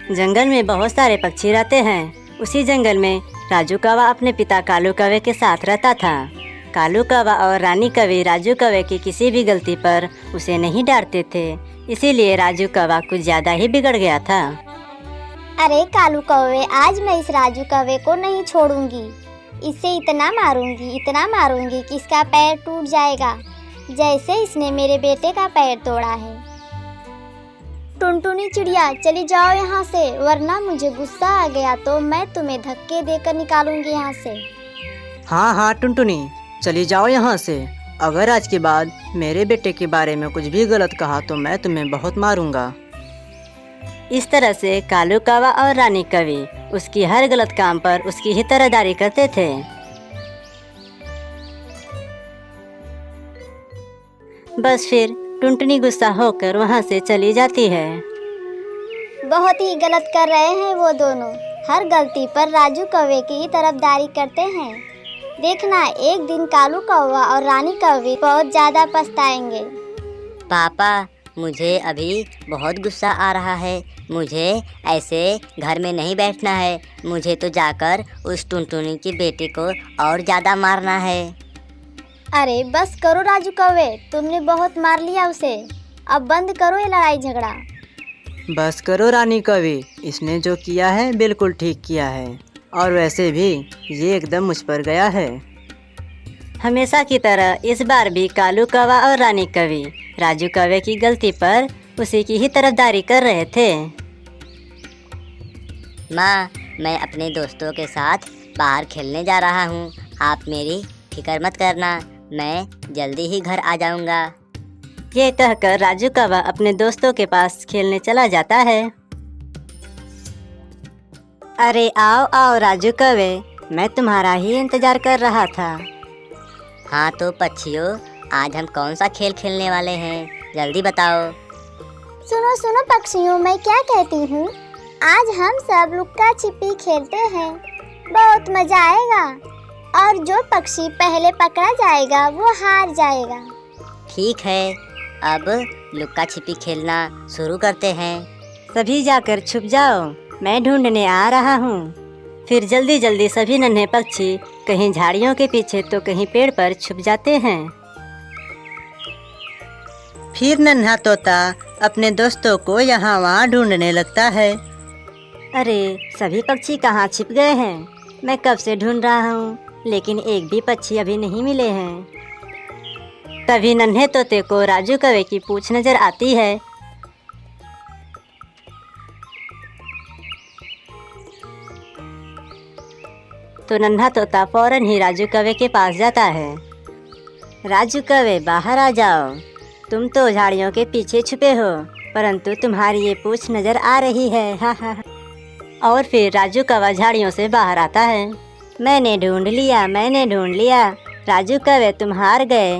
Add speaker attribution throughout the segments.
Speaker 1: जंगल में बहुत सारे पक्षी रहते हैं। उसी जंगल में राजू कौवा अपने पिता कालू कौवे के साथ रहता था। कालू कौवा और रानी कौवी राजू कौवे की किसी भी गलती पर उसे नहीं डांटते थे, इसीलिए राजू कौवा कुछ ज़्यादा ही बिगड़ गया था।
Speaker 2: अरे कालू कौवे, आज मैं इस राजू कौवे को नहीं छोड़ूंगी। इसे इतना मारूंगी कि इसका पैर टूट जाएगा, जैसे इसने मेरे बेटे का पैर तोड़ा है। टुनटुनी चिड़िया, चली जाओ यहाँ से, वरना मुझे गुस्सा आ गया तो मैं तुम्हें धक्के देकर निकालूंगी यहाँ से।
Speaker 3: हाँ हाँ टुनटुनी, चली जाओ यहाँ से। अगर आज के बाद मेरे बेटे के बारे में कुछ भी गलत कहा तो मैं तुम्हें बहुत मारूंगा।
Speaker 1: इस तरह से कालू कौवा और रानी कौवी उसकी हर गलत काम पर उसकी ही तरहदारी करते थे। बस फिर टुनटुनी गुस्सा होकर वहाँ से चली जाती है।
Speaker 2: बहुत ही गलत कर रहे हैं वो दोनों, हर गलती पर राजू कौवे की ही तरफदारी करते हैं। देखना, एक दिन कालू कौवा और रानी कौवी बहुत ज़्यादा पछताएंगे।
Speaker 4: पापा, मुझे अभी बहुत गुस्सा आ रहा है। मुझे ऐसे घर में नहीं बैठना है। मुझे तो जाकर उस टुनटुनी की बेटी को और ज़्यादा मारना है।
Speaker 2: अरे बस करो राजू कौवे, तुमने बहुत मार लिया उसे। अब बंद करो ये लड़ाई झगड़ा।
Speaker 3: बस करो रानी कौवी, इसने जो किया है बिल्कुल ठीक किया है, और वैसे भी ये एकदम मुझ पर गया है।
Speaker 1: हमेशा की तरह इस बार भी कालू कौवा और रानी कौवी राजू कौवे की गलती पर उसी की ही तरफदारी कर रहे थे।
Speaker 4: माँ, मैं अपने दोस्तों के साथ बाहर खेलने जा रहा हूँ। आप मेरी फिक्र मत करना, मैं जल्दी ही घर आ जाऊँगा।
Speaker 1: ये कहकर राजू कौवा अपने दोस्तों के पास खेलने चला जाता है। अरे आओ आओ राजू कौवे, मैं तुम्हारा ही इंतजार कर रहा था।
Speaker 4: हाँ तो पक्षियों, आज हम कौन सा खेल खेलने वाले हैं, जल्दी बताओ।
Speaker 2: सुनो सुनो पक्षियों, मैं क्या कहती हूँ, आज हम सब लुक्का छिपी खेलते हैं। बहुत मजा आएगा, और जो पक्षी पहले पकड़ा जाएगा वो हार जाएगा।
Speaker 4: ठीक है, अब लुक्का छिपी खेलना शुरू करते हैं।
Speaker 1: सभी जाकर छुप जाओ, मैं ढूंढने आ रहा हूँ। फिर जल्दी जल्दी सभी नन्हे पक्षी कहीं झाड़ियों के पीछे तो कहीं पेड़ पर छुप जाते हैं।
Speaker 3: फिर नन्हा तोता अपने दोस्तों को यहाँ वहाँ ढूंढने लगता है।
Speaker 1: अरे सभी पक्षी कहाँ छिप गए हैं? मैं कब से ढूंढ रहा हूँ, लेकिन एक भी पक्षी अभी नहीं मिले हैं। तभी नन्हे तोते को राजू कौवे की पूंछ नजर आती है। तो नन्हा तोता फौरन ही राजू कौवे के पास जाता है। राजू कौवे, बाहर आ जाओ, तुम तो झाड़ियों के पीछे छुपे हो, परंतु तुम्हारी ये पूंछ नजर आ रही है। हा हा। और फिर राजू कौवा झाड़ियों से बाहर आता है। मैंने ढूंढ लिया, राजू कौवे तुम हार गए।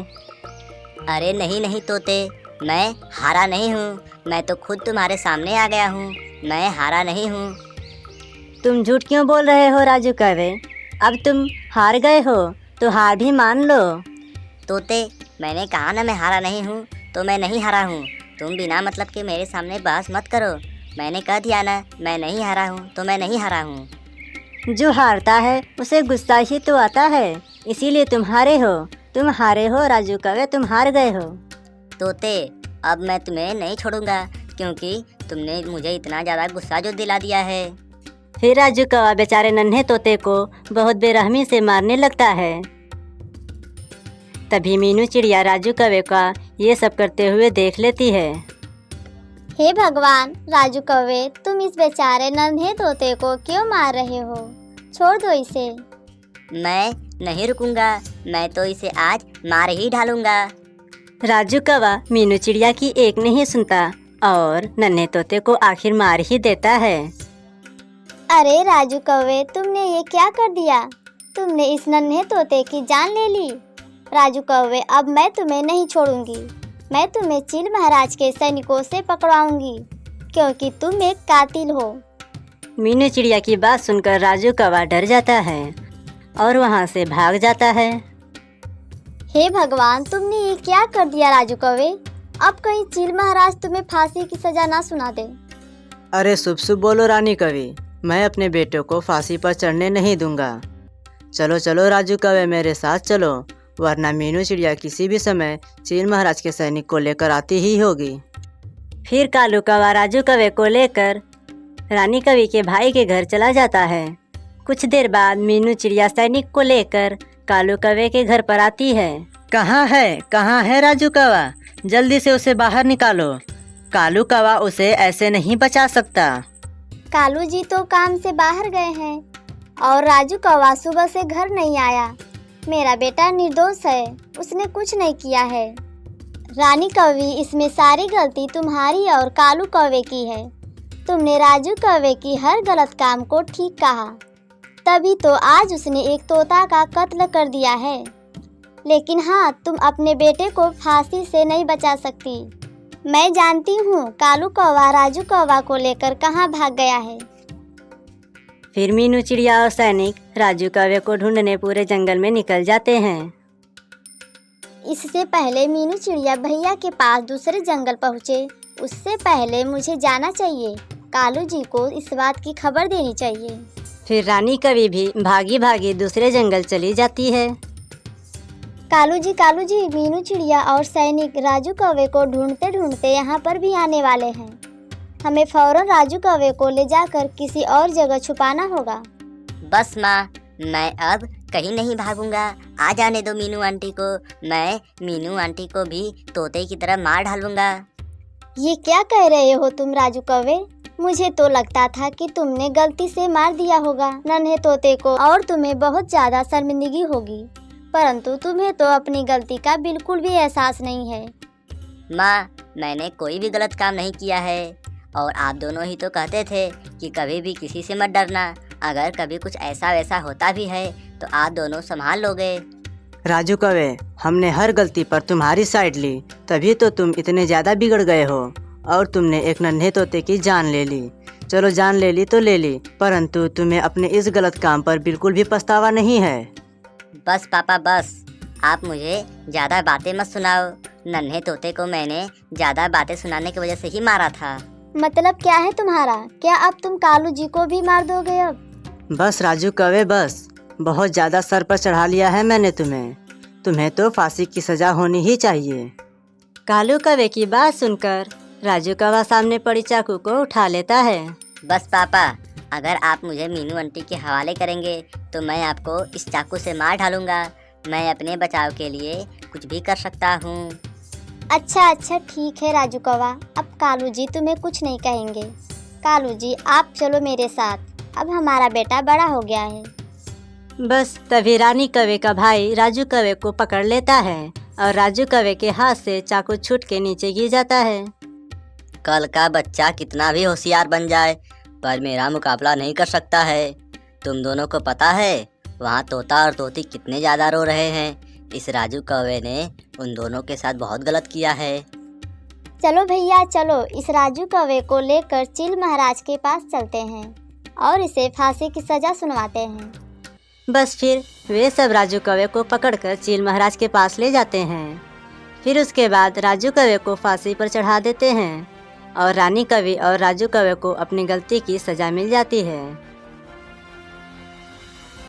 Speaker 4: अरे नहीं नहीं तोते, मैं हारा नहीं हूँ। मैं तो खुद तुम्हारे सामने आ गया हूँ, मैं हारा नहीं हूँ।
Speaker 1: तुम झूठ क्यों बोल रहे हो राजू कौवे? अब तुम हार गए हो तो हार भी मान लो।
Speaker 4: तोते, मैंने कहा ना मैं हारा नहीं हूँ, तो मैं नहीं हारा हूँ। तुम बिना मतलब के मेरे सामने बहस मत करो। मैंने कह दिया ना मैं नहीं हारा हूँ, तो मैं नहीं हारा हूँ।
Speaker 1: जो हारता है उसे गुस्सा ही तो आता है, इसीलिए तुम हारे हो राजू कौवे, तुम हार गए हो।
Speaker 4: तोते, अब मैं तुम्हें नहीं छोड़ूंगा, क्योंकि तुमने मुझे इतना ज़्यादा गुस्सा जो दिला दिया है।
Speaker 1: फिर राजू कौवा बेचारे नन्हे तोते को बहुत बेरहमी से मारने लगता है। तभी मीनू चिड़िया राजू कौवे का ये सब करते हुए देख लेती है।
Speaker 2: हे भगवान, राजू कौवे तुम इस बेचारे नन्हे तोते को क्यों मार रहे हो? छोड़ दो इसे।
Speaker 4: मैं नहीं रुकूंगा, मैं तो इसे आज मार ही डालूंगा।
Speaker 1: राजू कौवा मीनू चिड़िया की एक नहीं सुनता और नन्हे तोते को आखिर मार ही देता है।
Speaker 2: अरे राजू कौवे, तुमने ये क्या कर दिया? तुमने इस नन्हे तोते की जान ले ली। राजू कौवे, अब मैं तुम्हें नहीं छोड़ूंगी। मैं तुम्हें चील महाराज के सैनिकों से पकड़वाऊंगी, क्योंकि तुम एक कातिल हो।
Speaker 1: मीनू चिड़िया की बात सुनकर राजू कौवा डर जाता है और वहाँ से भाग जाता है।
Speaker 2: हे भगवान, तुमने ये क्या कर दिया राजू कौवे? अब कहीं चील महाराज तुम्हें फांसी की सजा ना सुना दे।
Speaker 3: अरे शुभ शुभ बोलो रानी कवि, मैं अपने बेटे को फांसी पर चढ़ने नहीं दूंगा। चलो चलो राजू कवे, मेरे साथ चलो, वरना मीनू चिड़िया किसी भी समय चील महाराज के सैनिक को लेकर आती ही होगी।
Speaker 1: फिर कालू कौवा राजू कौवे को लेकर रानी कवि के भाई के घर चला जाता है। कुछ देर बाद मीनू चिड़िया सैनिक को लेकर कालू कौवे के घर पर आती है।
Speaker 3: कहाँ है राजू कौवा, जल्दी से उसे बाहर निकालो। कालू कौवा उसे ऐसे नहीं बचा सकता।
Speaker 2: कालू जी तो काम से बाहर गए हैं और राजू कौवा सुबह से घर नहीं आया। मेरा बेटा निर्दोष है, उसने कुछ नहीं किया है। रानी कवि, इसमें सारी गलती तुम्हारी और कालू कौवे की है। तुमने राजू कौवे की हर गलत काम को ठीक कहा, तभी तो आज उसने एक तोता का कत्ल कर दिया है। लेकिन हाँ, तुम अपने बेटे को फांसी से नहीं बचा सकती। मैं जानती हूँ कालू कौवा राजू कौवा को लेकर कहाँ भाग गया है।
Speaker 1: फिर मीनू चिड़िया और सैनिक राजू कौवे को ढूंढने पूरे जंगल में निकल जाते हैं।
Speaker 2: इससे पहले मीनू चिड़िया भैया के पास दूसरे जंगल पहुँचे, उससे पहले मुझे जाना चाहिए। कालू जी को इस बात की खबर देनी चाहिए।
Speaker 1: फिर रानी कवि भी भागी भागी दूसरे जंगल चली जाती है।
Speaker 2: कालू जी, मीनू चिड़िया और सैनिक राजू कौवे को ढूंढते ढूंढते यहाँ पर भी आने वाले हैं। हमें फौरन राजू कौवे को ले जाकर किसी और जगह छुपाना होगा।
Speaker 4: बस माँ, मैं अब कहीं नहीं भागूंगा। आ जाने दो मीनू आंटी को, मैं मीनू आंटी को भी तोते की तरह मार डालूंगा।
Speaker 2: ये क्या कह रहे हो तुम राजू कौवे? मुझे तो लगता था कि तुमने गलती से मार दिया होगा नन्हे तोते को और तुम्हें बहुत ज़्यादा शर्मिंदगी होगी, परंतु तुम्हें तो अपनी गलती का बिल्कुल भी एहसास नहीं है।
Speaker 4: माँ, मैंने कोई भी गलत काम नहीं किया है और आप दोनों ही तो कहते थे कि कभी भी किसी से मत डरना। अगर कभी कुछ ऐसा वैसा होता भी है तो आप दोनों संभाल लोगे।
Speaker 3: राजू कौवे, हमने हर गलती पर तुम्हारी साइड ली, तभी तो तुम इतने ज़्यादा बिगड़ गए हो और तुमने एक नन्हे तोते की जान ले ली। चलो, जान ले ली तो ले ली, परंतु तुम्हें अपने इस गलत काम पर बिल्कुल भी पछतावा नहीं है।
Speaker 4: बस पापा बस, आप मुझे ज़्यादा बातें मत सुनाओ। नन्हे तोते को मैंने ज़्यादा बातें सुनाने की वजह से ही मारा था।
Speaker 2: मतलब क्या है तुम्हारा? क्या अब तुम कालू जी को भी मार दोगे अब?
Speaker 3: बस राजू कौवे बस, बहुत ज़्यादा सर पर चढ़ा लिया है मैंने तुम्हें तो फांसी की सज़ा होनी ही चाहिए।
Speaker 1: कालू कौवे की बात सुनकर राजू कौवा सामने पड़ी चाकू को उठा लेता है।
Speaker 4: बस पापा, अगर आप मुझे मीनू आंटी के हवाले करेंगे तो मैं आपको इस चाकू से मार डालूंगा। मैं अपने बचाव के लिए कुछ भी कर सकता हूँ।
Speaker 2: अच्छा ठीक है राजू कौवा, अब कालू जी तुम्हें कुछ नहीं कहेंगे। कालू जी, आप चलो मेरे साथ, अब हमारा बेटा बड़ा हो गया है।
Speaker 1: बस तभी रानी कौवे का भाई राजू कौवे को पकड़ लेता है और राजू कौवे के हाथ से चाकू छूट के नीचे गिर जाता है।
Speaker 4: कल का बच्चा कितना भी होशियार बन जाए पर मेरा मुकाबला नहीं कर सकता है। तुम दोनों को पता है वहाँ तोता और तोती कितने ज़्यादा रो रहे हैं। इस राजू कौवे ने उन दोनों के साथ बहुत गलत किया है।
Speaker 2: चलो भैया चलो, इस राजू कौवे को लेकर चील महाराज के पास चलते हैं और इसे फांसी की सज़ा सुनवाते हैं।
Speaker 1: बस फिर वे सब राजू कौवे को पकड़कर चील महाराज के पास ले जाते हैं। फिर उसके बाद राजू कौवे को फांसी पर चढ़ा देते हैं और रानी कवि और राजू कौवे को अपनी गलती की सज़ा मिल जाती है।